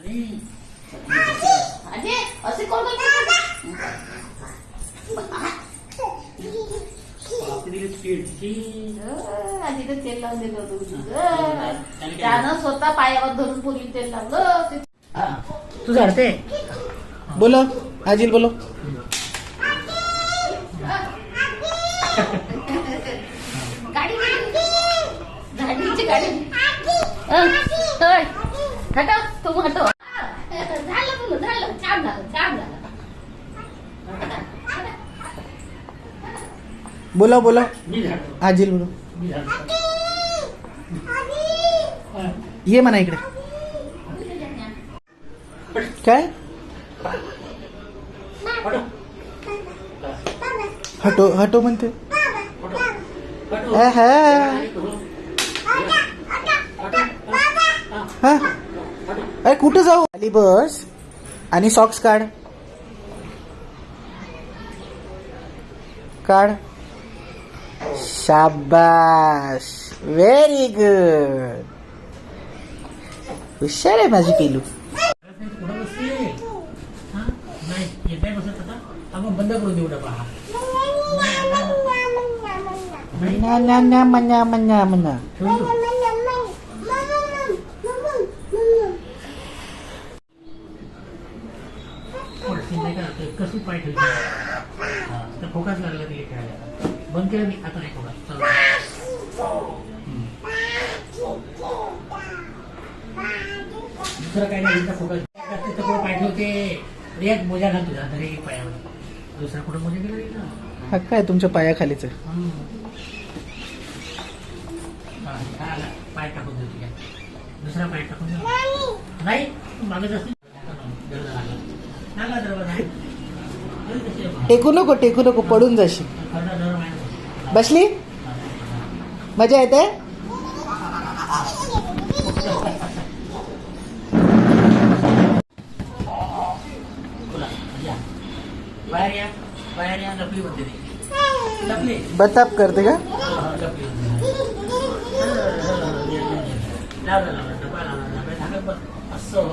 अरे असे कोण आधी तर तेल लावून दिलं होतं त्यानं स्वतः पायावर धरून पोरी तेल लावलं. तू झाडते बोलो आजील बोलो. गाडी झाडीची गाडी हटव तू हटव. झालं बोल झालं छान झालं छान झालं. बोलो बोलो मी झाडतो आजील बोलो. मी झाडतो ये म्हणा इकडे. काय हटो हटो म्हणते. हा अरे कुठं जाऊ. खाली बस आणि सॉक्स काढ. काढ. शाबाश व्हेरी गुड. हुशार आहे माझी पिलू. कुठं बसते नाही येत आहे बसत आता आपण बंद करून देऊ डबा. मना ना ना मना मना मना. कसं पाय ठेवतो फोकस लागला तिला खेळायला. बंद केलं मी आता नाही फोकस. दुसरं काही नाही फोकस कुठं पाय ठेवते. एक मोजा घाल तुझा तरी पायावर. दुसरा कुठं मोजा गेला नाही ना. हा काय तुमच्या पायाखालीच आहे. पाय टाकून देऊ तुझ्या. दुसरा पाय टाकून देऊ नाही मागत असते. टेकू नको पडून जाशील. बसली मजा येते. बाहेर या लपली म्हणते ती. लपली बताप करते का. लपली डबा लावला डबा झाकत बस असं.